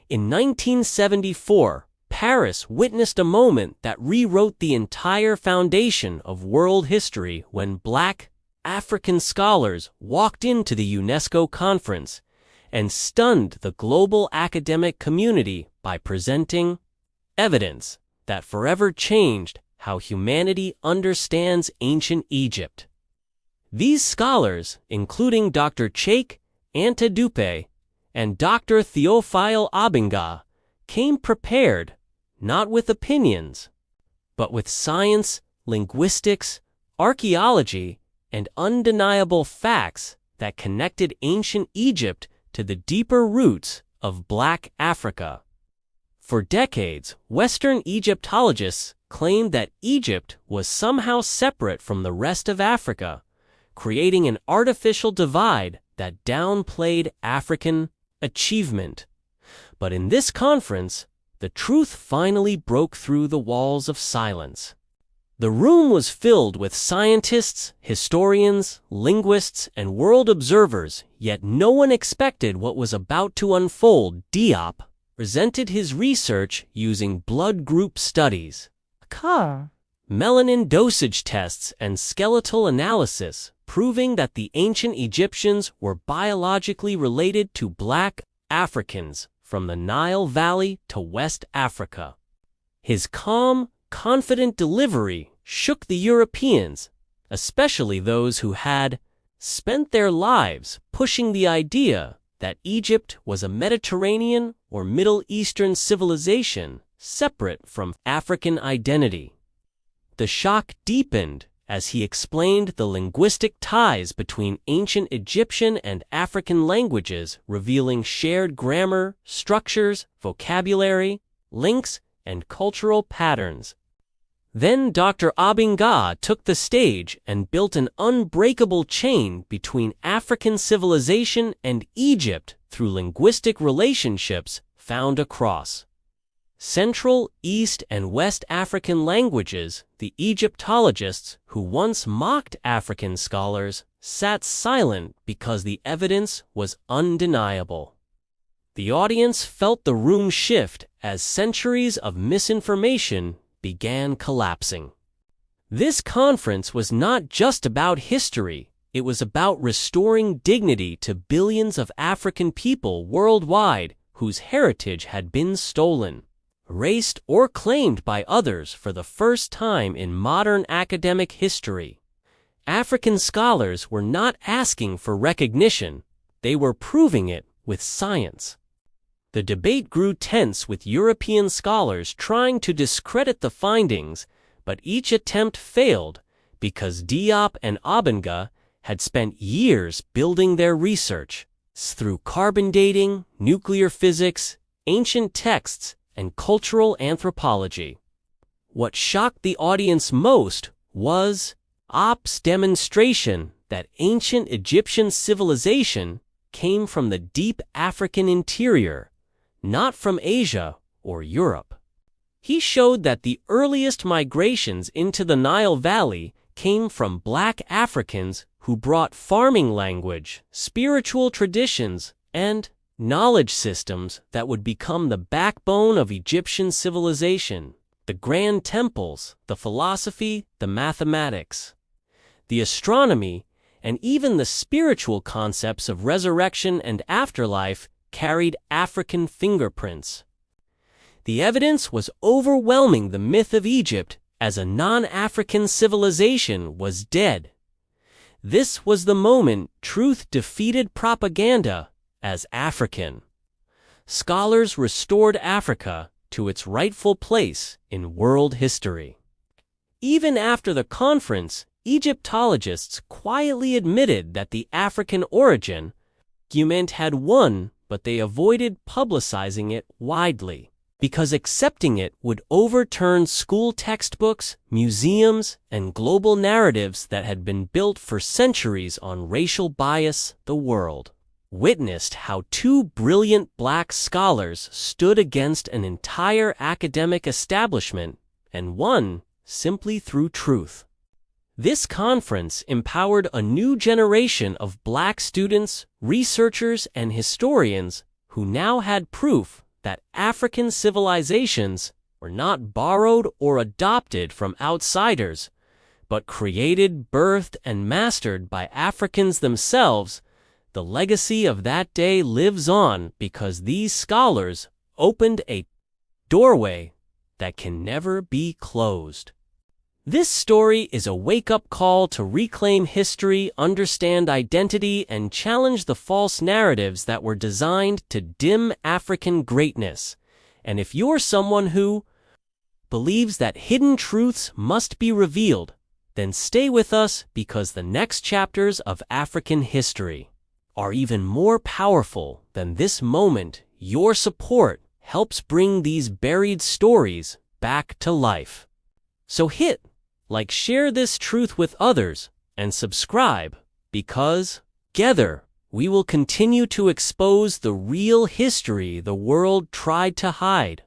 In 1974, Paris witnessed a moment that rewrote the entire foundation of world history when Black African scholars walked into the UNESCO Conference and stunned the global academic community by presenting evidence that forever changed how humanity understands ancient Egypt. These scholars, including Dr. Cheikh Anta Diop and Dr. Théophile Obianga, came prepared not with opinions, but with science, linguistics, archaeology, and undeniable facts that connected ancient Egypt to the deeper roots of Black Africa. For decades, Western Egyptologists claimed that Egypt was somehow separate from the rest of Africa, creating an artificial divide that downplayed African achievement. But in this conference, the truth finally broke through the walls of silence. The room was filled with scientists, historians, linguists, and world observers, yet no one expected what was about to unfold. Diop presented his research using blood group studies, melanin dosage tests, and skeletal analysis, proving that the ancient Egyptians were biologically related to Black Africans from the Nile Valley to West Africa. His calm, confident delivery shook the Europeans, especially those who had spent their lives pushing the idea that Egypt was a Mediterranean or Middle Eastern civilization separate from African identity. The shock deepened as he explained the linguistic ties between ancient Egyptian and African languages, revealing shared grammar, structures, vocabulary, links, and cultural patterns. Then Dr. Obianga took the stage and built an unbreakable chain between African civilization and Egypt through linguistic relationships found across Central, East, and West African languages. The Egyptologists, who once mocked African scholars, sat silent because the evidence was undeniable. The audience felt the room shift as centuries of misinformation began collapsing. This conference was not just about history, it was about restoring dignity to billions of African people worldwide whose heritage had been stolen, erased, or claimed by others for the first time in modern academic history. African scholars were not asking for recognition, they were proving it with science. The debate grew tense, with European scholars trying to discredit the findings, but each attempt failed because Diop and Obianga had spent years building their research through carbon dating, nuclear physics, ancient texts, and cultural anthropology. What shocked the audience most was Diop's demonstration that ancient Egyptian civilization came from the deep African interior, not from Asia or Europe. He showed that the earliest migrations into the Nile Valley came from Black Africans who brought farming language, spiritual traditions, and knowledge systems that would become the backbone of Egyptian civilization: the grand temples, the philosophy, the mathematics, the astronomy, and even the spiritual concepts of resurrection and afterlife carried African fingerprints. The evidence was overwhelming. The myth of Egypt as a non-African civilization was dead. This was the moment truth defeated propaganda as African. Scholars restored Africa to its rightful place in world history. Even after the conference, Egyptologists quietly admitted that the African origin argument had won, but they avoided publicizing it widely, because accepting it would overturn school textbooks, museums, and global narratives that had been built for centuries on racial bias. The world witnessed how two brilliant Black scholars stood against an entire academic establishment and won simply through truth. This conference empowered a new generation of Black students, researchers, and historians who now had proof that African civilizations were not borrowed or adopted from outsiders, but created, birthed, and mastered by Africans themselves, the legacy of that day lives on because these scholars opened a doorway that can never be closed. This story is a wake-up call to reclaim history, understand identity, and challenge the false narratives that were designed to dim African greatness. And if you're someone who believes that hidden truths must be revealed, then stay with us because the next chapters of African history are even more powerful than this moment. Your support helps bring these buried stories back to life. So hit like, share this truth with others, and subscribe, because together we will continue to expose the real history the world tried to hide.